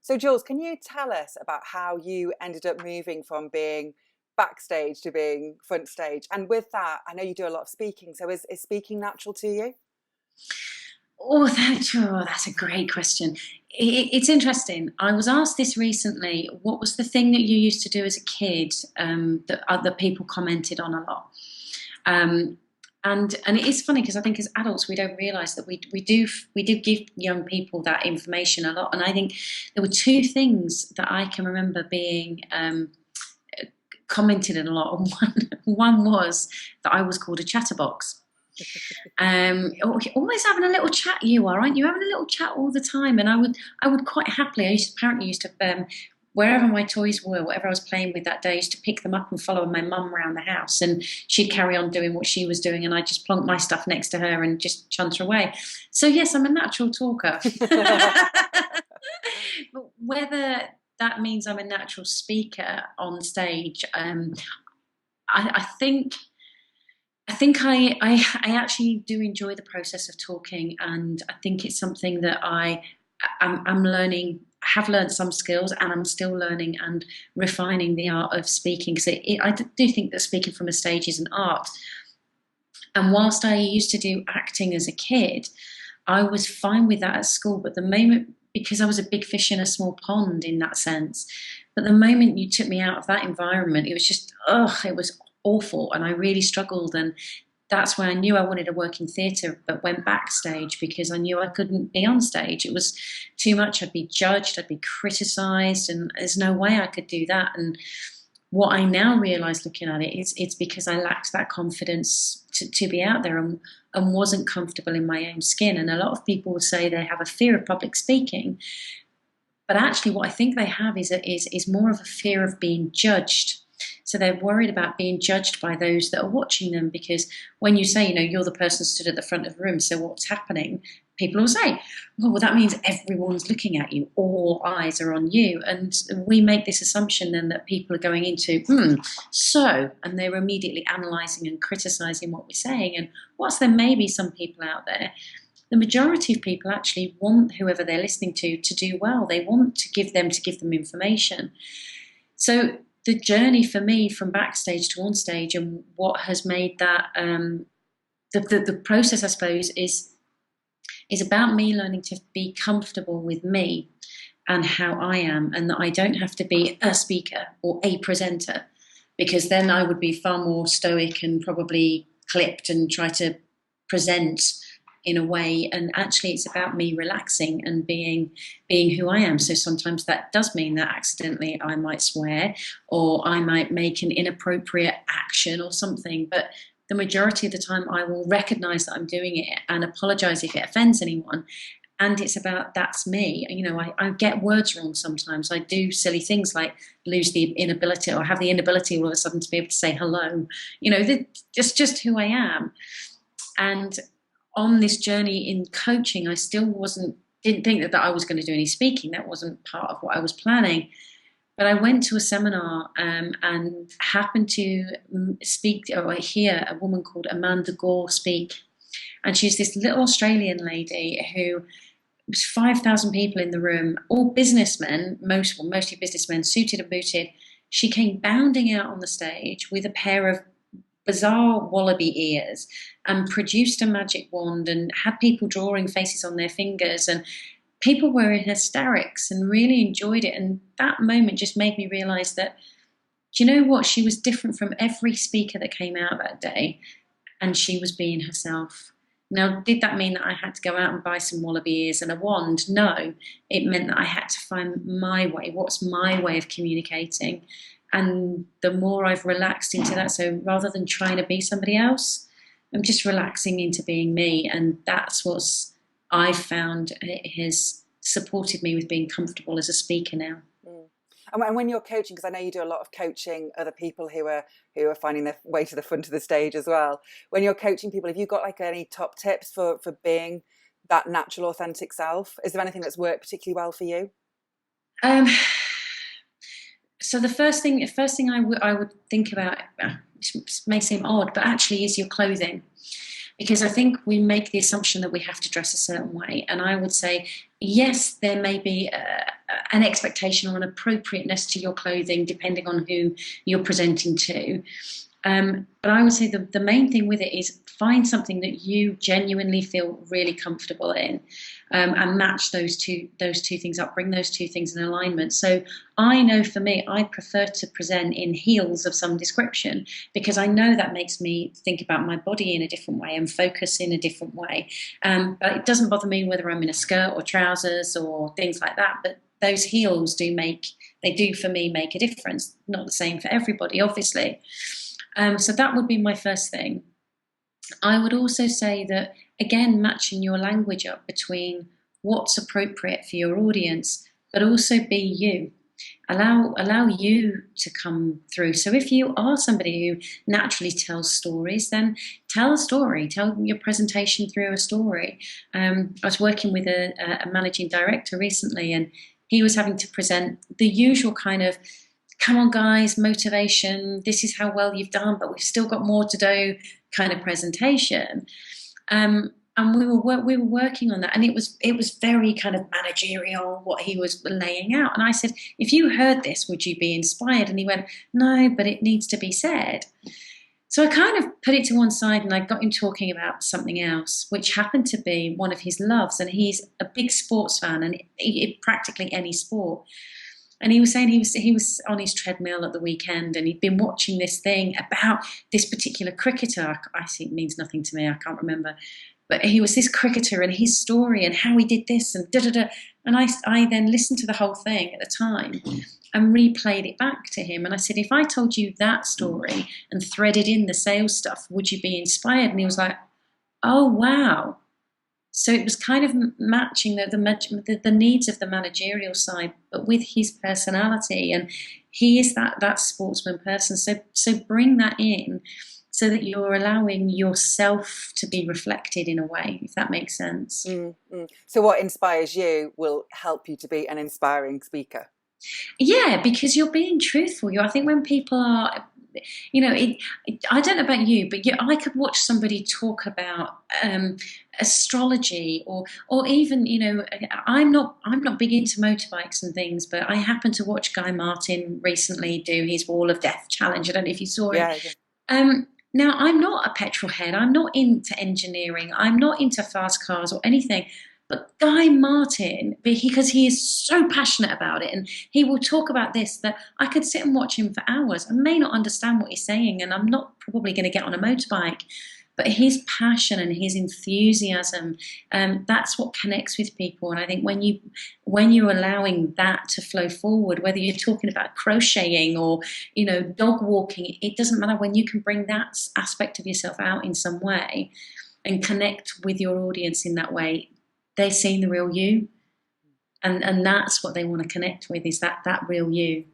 So, Jules, can you tell us about how you ended up moving from being backstage to being front stage? And with that, I know you do a lot of speaking. So, is speaking natural to you? That's a great question. It's interesting. I was asked this recently. What was the thing that you used to do as a kid that other people commented on a lot? Um, and it is funny because I think as adults we don't realise that we do give young people that information a lot. And I think there were two things that I can remember being commented on a lot. One was that I was called a chatterbox. Always having a little chat. You are, aren't you? Having a little chat all the time. And I would quite happily. Apparently used to wherever my toys were, whatever I was playing with that day, I used to pick them up and follow my mum around the house, and she'd carry on doing what she was doing, and I'd just plonk my stuff next to her and just chunter away. So yes, I'm a natural talker. But whether that means I'm a natural speaker on stage, I think. I actually do enjoy the process of talking, and I think it's something that I'm learning. I have learned some skills, and I'm still learning and refining the art of speaking. Because I do think that speaking from a stage is an art. And whilst I used to do acting as a kid, I was fine with that at school. But the moment, because I was a big fish in a small pond in that sense, but the moment you took me out of that environment, it was just, it was awful, and I really struggled. And that's why I knew I wanted to work in theatre, but went backstage because I knew I couldn't be on stage. It was too much. I'd be judged, I'd be criticised, and there's no way I could do that. And what I now realise looking at it is it's because I lacked that confidence to be out there, and wasn't comfortable in my own skin. And a lot of people will say they have a fear of public speaking, but actually what I think they have is more of a fear of being judged. So they're worried about being judged by those that are watching them, because when you say, you're the person stood at the front of the room, so what's happening? People will say, well, that means everyone's looking at you. All eyes are on you. And we make this assumption then that people are going into, and they're immediately analysing and criticising what we're saying. And whilst there may be some people out there, the majority of people actually want whoever they're listening to do well. They want to give them information. So the journey for me from backstage to on stage, and what has made that the process, I suppose, is about me learning to be comfortable with me and how I am, and that I don't have to be a speaker or a presenter, because then I would be far more stoic and probably clipped and try to present in a way. And actually it's about me relaxing and being who I am. So sometimes that does mean that accidentally I might swear, or I might make an inappropriate action or something, but the majority of the time I will recognize that I'm doing it and apologize if it offends anyone. And it's about, that's me. I get words wrong sometimes. I do silly things like lose the inability, or have the inability all of a sudden to be able to say hello. It's just who I am. And on this journey in coaching, I still didn't think that I was going to do any speaking. That wasn't part of what I was planning. But I went to a seminar and happened to speak or hear a woman called Amanda Gore speak. And she's this little Australian lady who was 5,000 people in the room, all businessmen, mostly businessmen, suited and booted. She came bounding out on the stage with a pair of bizarre wallaby ears and produced a magic wand and had people drawing faces on their fingers, and people were in hysterics and really enjoyed it. And that moment just made me realize that, do you know what? She was different from every speaker that came out that day, and she was being herself. Now, did that mean that I had to go out and buy some wallaby ears and a wand? No, it meant that I had to find my way. What's my way of communicating? And the more I've relaxed into that, so rather than trying to be somebody else, I'm just relaxing into being me. And that's what I've found it has supported me with being comfortable as a speaker now. Mm. And when you're coaching, because I know you do a lot of coaching other people who are finding their way to the front of the stage as well. When you're coaching people, have you got like any top tips for being that natural, authentic self? Is there anything that's worked particularly well for you? So the first thing I would think about, which may seem odd, but actually is your clothing. because I think we make the assumption that we have to dress a certain way. And I would say, yes, there may be an expectation or an appropriateness to your clothing depending on who you're presenting to. But I would say the main thing with it is find something that you genuinely feel really comfortable in, and match those two things up, bring those two things in alignment. So I know for me, I prefer to present in heels of some description, because I know that makes me think about my body in a different way and focus in a different way. But it doesn't bother me whether I'm in a skirt or trousers or things like that. But those heels do for me make a difference. Not the same for everybody, obviously. So that would be my first thing. I would also say that, again, matching your language up between what's appropriate for your audience, but also be you. Allow you to come through. So if you are somebody who naturally tells stories, then tell a story. Tell your presentation through a story. I was working with a managing director recently, and he was having to present the usual kind of, come on guys, motivation, this is how well you've done, but we've still got more to do kind of presentation. And we were working on that, and it was very kind of managerial what he was laying out. And I said, if you heard this, would you be inspired? And he went, no, but it needs to be said. So I kind of put it to one side, and I got him talking about something else, which happened to be one of his loves. And he's a big sports fan, and practically any sport. And he was saying he was on his treadmill at the weekend, and he'd been watching this thing about this particular cricketer. I see, it means nothing to me. I can't remember. But he was this cricketer and his story and how he did this and da-da-da. And I then listened to the whole thing at the time and replayed it back to him. And I said, if I told you that story and threaded in the sales stuff, would you be inspired? And he was like, oh, wow. So it was kind of matching the needs of the managerial side, but with his personality. And he is that sportsman person. So bring that in so that you're allowing yourself to be reflected in a way, if that makes sense. So what inspires you will help you to be an inspiring speaker. Yeah, because you're being truthful. I think when people are... I don't know about you, but I could watch somebody talk about astrology, or even, I'm not big into motorbikes and things, but I happened to watch Guy Martin recently do his Wall of Death challenge. I don't know if you saw it. Yeah. Now, I'm not a petrol head. I'm not into engineering. I'm not into fast cars or anything. But Guy Martin, because he is so passionate about it, and he will talk about this, that I could sit and watch him for hours. I may not understand what he's saying, and I'm not probably going to get on a motorbike, but his passion and his enthusiasm, that's what connects with people. And I think when you're allowing that to flow forward, whether you're talking about crocheting or, dog walking, it doesn't matter. When you can bring that aspect of yourself out in some way and connect with your audience in that way, they're seeing the real you, and that's what they want to connect with, is that real you.